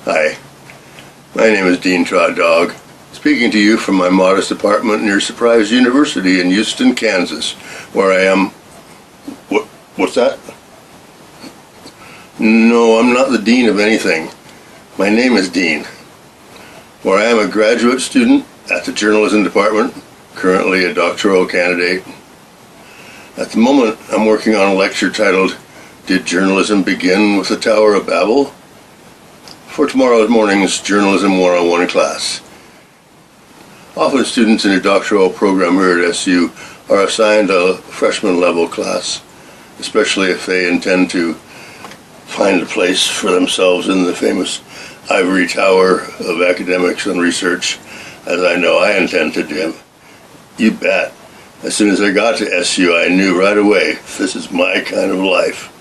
Hi, my name is Dean Trot Dog, speaking to you from my modest apartment near Surprise University in Houston, Kansas, where I am... What's that? No, I'm not the dean of anything. My name is Dean, where I am a graduate student at the journalism department, currently a doctoral candidate. At the moment, I'm working on a lecture titled, Did Journalism Begin with the Tower of Babel? For tomorrow morning's Journalism 101 class. Often students in a doctoral program here at SU are assigned a freshman level class, especially if they intend to find a place for themselves in the famous ivory tower of academics and research, as I know I intend to do. You bet. As soon as I got to SU, I knew right away this is my kind of life.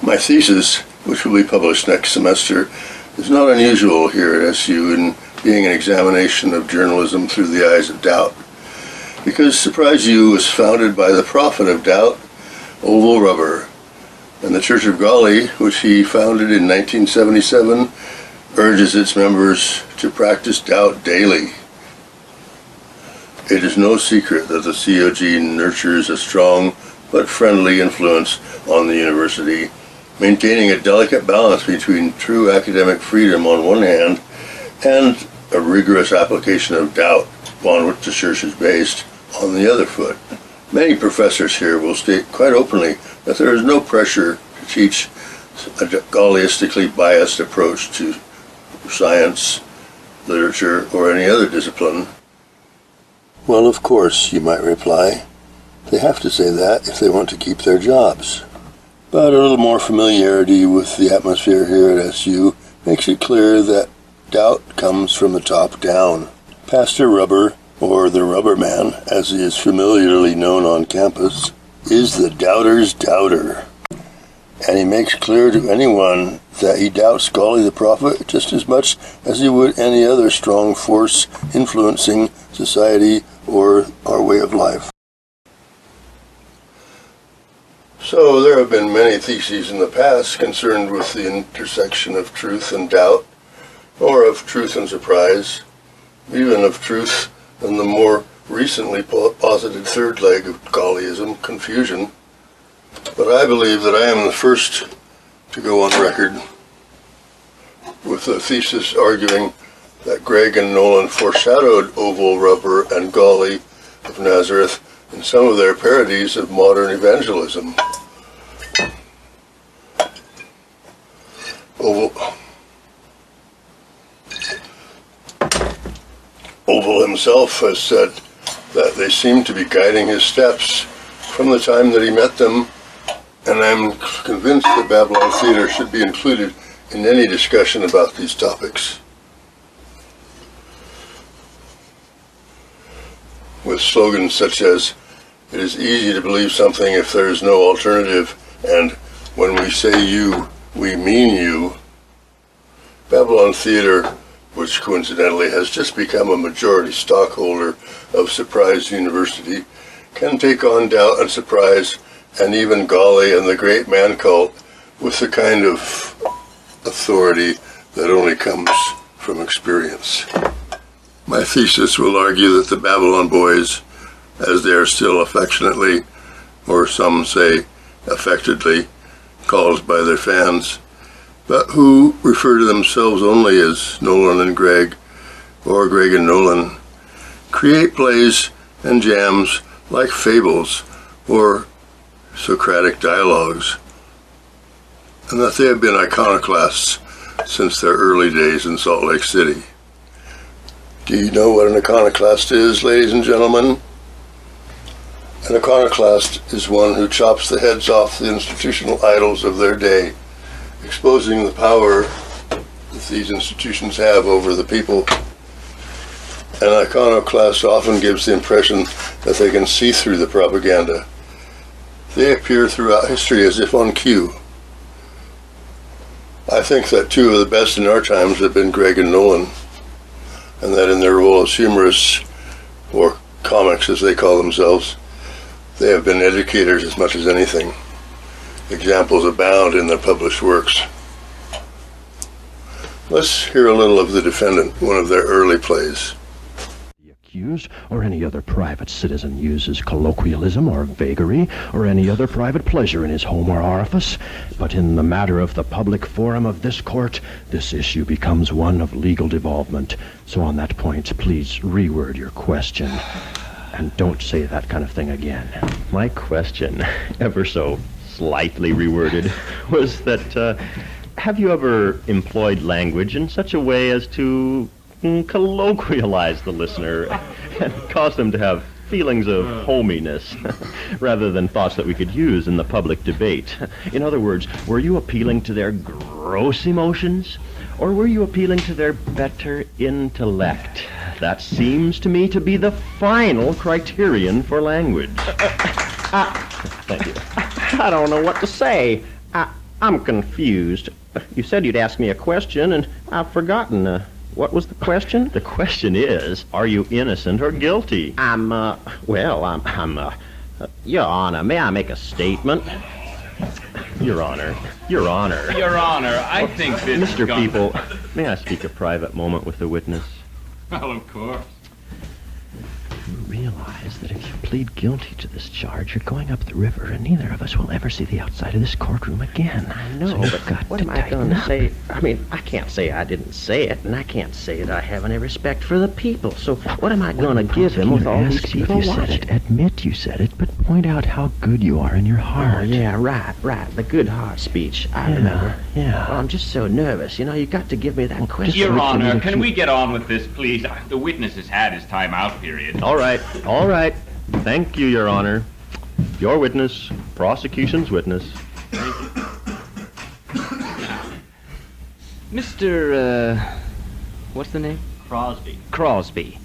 My thesis, which will be published next semester, is not unusual here at SU in being an examination of journalism through the eyes of doubt. Because Surprise U was founded by the prophet of doubt, Oval Rubber, and the Church of Golly, which he founded in 1977, urges its members to practice doubt daily. It is no secret that the COG nurtures a strong but friendly influence on the university, maintaining a delicate balance between true academic freedom on one hand and a rigorous application of doubt upon which the church is based on the other foot. Many professors here will state quite openly that there is no pressure to teach a Gollyistically biased approach to science, literature, or any other discipline. Well, of course, you might reply. They have to say that if they want to keep their jobs. But a little more familiarity with the atmosphere here at SU makes it clear that doubt comes from the top down. Pastor Rubber, or the Rubber Man, as he is familiarly known on campus, is the doubter's doubter. And he makes clear to anyone that he doubts Golly the prophet just as much as he would any other strong force influencing society or our way of life. So there have been many theses in the past concerned with the intersection of truth and doubt, or of truth and surprise, even of truth and the more recently posited third leg of Gollyism, confusion. But I believe that I am the first to go on record with the thesis arguing that Gregg and Nolan foreshadowed Oval Rubber and Golly of Nazareth in some of their parodies of modern evangelism. Oval himself has said that they seem to be guiding his steps from the time that he met them, and I'm convinced that Babylon Theater should be included in any discussion about these topics. With slogans such as, "It is easy to believe something if there is no alternative," and "When we say you, we mean you," Babylon Theater, which coincidentally has just become a majority stockholder of Surprise University, can take on doubt and surprise and even Golly and the great man cult with the kind of authority that only comes from experience. My thesis will argue that the Babylon Boys, as they are still affectionately, or some say affectedly, called by their fans, but who refer to themselves only as Nolan and Gregg, or Gregg and Nolan, create plays and jams like fables or Socratic dialogues, and that they have been iconoclasts since their early days in Salt Lake City. Do you know what an iconoclast is, ladies and gentlemen? An iconoclast is one who chops the heads off the institutional idols of their day, exposing the power that these institutions have over the people. An iconoclast often gives the impression that they can see through the propaganda. They appear throughout history as if on cue. I think that two of the best in our times have been Gregg and Nolan, and that in their role as humorists, or comics as they call themselves, they have been educators as much as anything. Examples abound in their published works. Let's hear a little of the defendant, one of their early plays. The accused or any other private citizen uses colloquialism or vagary or any other private pleasure in his home or orifice, but in the matter of the public forum of this court, this issue becomes one of legal devolvement. So on that point, please reword your question. And don't say that kind of thing again. My question, ever so slightly reworded, was that, have you ever employed language in such a way as to colloquialize the listener and cause them to have feelings of hominess rather than thoughts that we could use in the public debate? In other words, were you appealing to their gross emotions, or were you appealing to their better intellect? That seems to me to be the final criterion for language. Thank you. I don't know what to say. I'm confused. You said you'd ask me a question, and I've forgotten. What was the question? The question is, are you innocent or guilty? Your Honor, may I make a statement? Your Honor, I think this Mr. People, may I speak a private moment with the witness? Well, of course. You realize that if you plead guilty to this charge, you're going up the river, and neither of us will ever see the outside of this courtroom again. I know, So but you've got what to am I going tighten to up. say? I mean, I can't say I didn't say it, and I can't say that I have any respect for the people. So what am I going to give him with all these people If you said watching? it, admit you said it, but point out how good you are in your heart. Oh, yeah, right. The good heart speech. I remember. Yeah. Well, I'm just so nervous. You know, you got to give me that question. Your wait till Honor, you can keep- we get on with this, please? The witness has had his time out period. All right. Thank you, Your Honor. Your witness, prosecution's witness. Mr. What's the name? Crosby.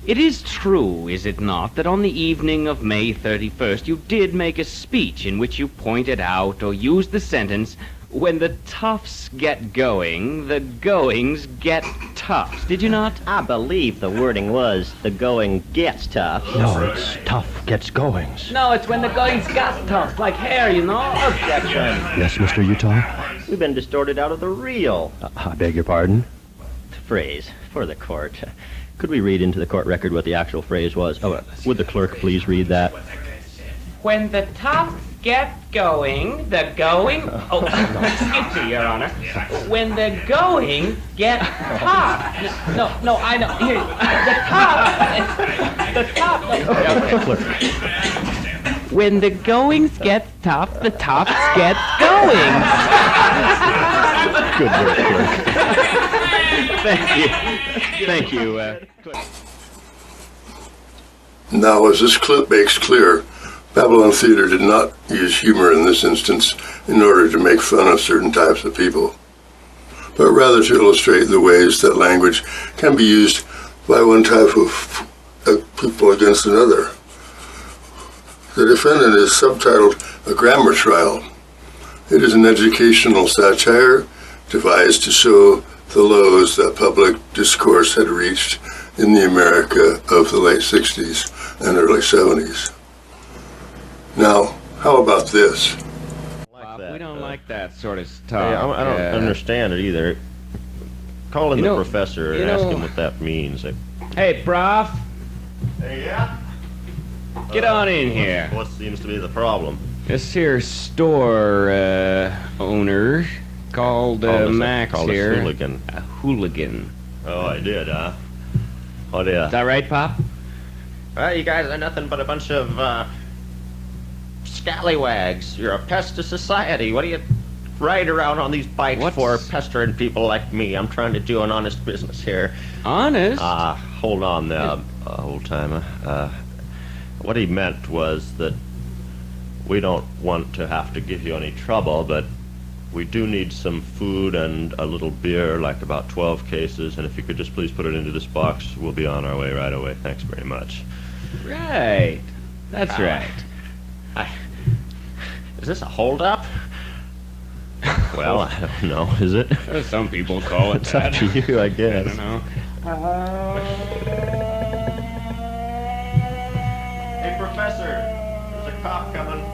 It is true, is it not, that on the evening of May 31st you did make a speech in which you pointed out or used the sentence, "When the toughs get going, the goings get tough." Did you not? I believe the wording was, the going gets tough. No, it's tough gets goings. No, it's when the goings got tough, like hair, you know. Objection. Yes, Mr. Utah? We've been distorted out of the real I beg your pardon? phrase for the court. Could we read into the court record what the actual phrase was? Would the clerk please read that? When the toughs get going, the going... Oh, excuse me, Your Honor. When the going get tough. No, I know. Here, the tough. When the goings get tough, the toughs get going. Good work, clerk. Thank you, clerk. Now, as this clip makes clear, Babylon Theater did not use humor in this instance in order to make fun of certain types of people, but rather to illustrate the ways that language can be used by one type of people against another. The defendant is subtitled A Grammar Trial. It is an educational satire devised to show the lows that public discourse had reached in the America of the late 60s and early 70s. Now, how about this? We don't like that sort of Hey, stuff. I don't understand it either. Call in You the know- professor and you ask know- him what that means. Hey, Prof, Hey, yeah? get on in here. What seems to be the problem? This here store owner called Max Called us here. hooligan. A hooligan. Oh, I did, huh? Oh, yeah. Is that right, Pop? Well, you guys are nothing but a bunch of, scallywags. You're a pest to society. What do you ride around on these bikes What's- for, pestering people like me? I'm trying to do an honest business here. Honest? Hold on there, old timer. What he meant was that we don't want to have to give you any trouble, but we do need some food and a little beer, like about 12 cases, and if you could just please put it into this box, we'll be on our way right away. Thanks very much. Right. That's right. Is this a holdup? Well, I don't know, is it? Some people call it It's up that. to you, I I guess. don't know. Hey, Professor, there's a cop coming.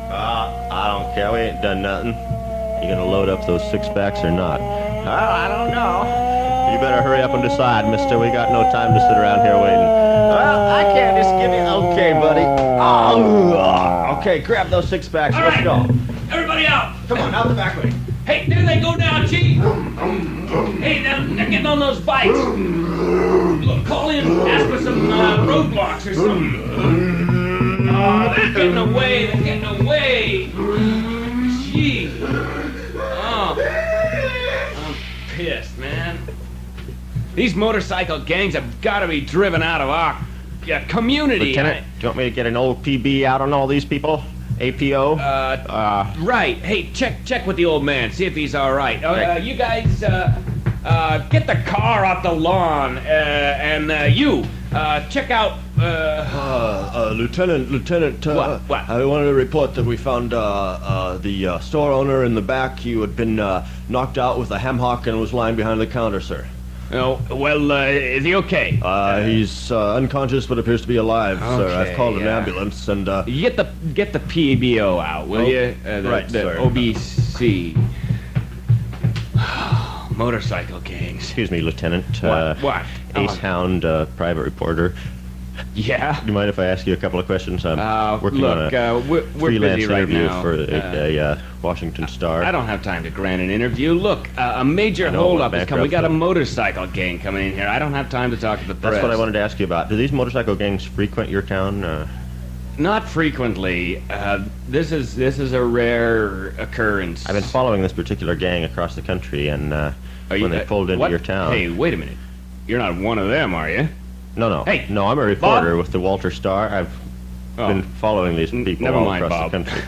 I don't care, we ain't done nothing. You gonna load up those six-packs or not? I don't know. You better hurry up and decide, mister. We got no time to sit around here waiting. Well, I can't just give you... Okay, buddy. Oh, okay, grab those six-packs. All Let's right. go. Everybody out! Come on, out the back way. Hey, there they go now, Chief! Hey, they're getting on those bikes! Look, call in, ask for some roadblocks or something. Oh, they're getting away, they're getting away! Gee. Oh, I'm pissed, man. These motorcycle gangs have got to be driven out of our community. Lieutenant, do you want me to get an old PB out on all these people? APO? Right. Hey, check with the old man. See if he's all right. You guys, get the car off the lawn, and you, check out. Lieutenant, What? I wanted to report that we found the store owner in the back. He had been knocked out with a ham hock and was lying behind the counter, sir. Oh, well, is he okay? He's unconscious but appears to be alive, sir. I've Okay, called an yeah. ambulance and You get the PBO out, will you? right, the sir. OBC. Motorcycle gangs. Excuse me, Lieutenant. What? Ace Hound, private reporter. Yeah. Do you mind if I ask you a couple of questions? I'm working Look, on a we're freelance busy right interview now. for a Washington Star. I don't have time to grant an interview. Look, a major know, holdup has come. We got a bankrupt. motorcycle gang coming in here. I don't have time to talk to the press. That's what I wanted to ask you about. Do these motorcycle gangs frequent your town? Not frequently. This is a rare occurrence. I've been following this particular gang across the country, and when they pulled into what? your town. Hey, wait a minute. You're not one of them, are you? No. Hey, no, I'm a reporter with the Walter Star. I've been following these people never all mind, across Bob. the country.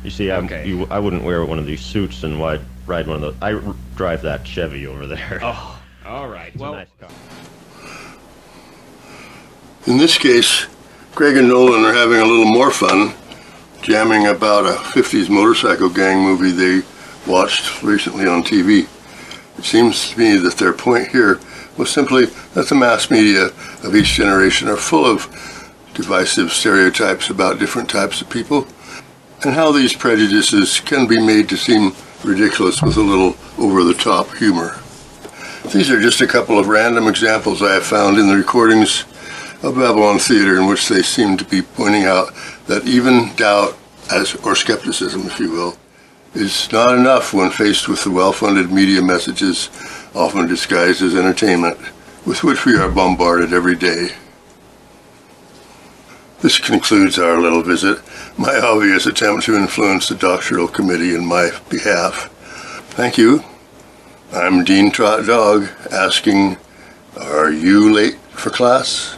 You see, Okay. I wouldn't wear one of these suits and ride one of those. I drive that Chevy over there. Oh, all right. It's a Well, nice car. In this case, Greg and Nolan are having a little more fun jamming about a 50s motorcycle gang movie they watched recently on TV. It seems to me that their point here was simply that the mass media of each generation are full of divisive stereotypes about different types of people, and how these prejudices can be made to seem ridiculous with a little over-the-top humor. These are just a couple of random examples I have found in the recordings of Babylon Theater in which they seem to be pointing out that even doubt, or skepticism, if you will, is not enough when faced with the well-funded media messages, often disguised as entertainment, with which we are bombarded every day. This concludes our little visit, my obvious attempt to influence the doctoral committee in my behalf. Thank you. I'm Dean Trot Dog, asking, are you late for class?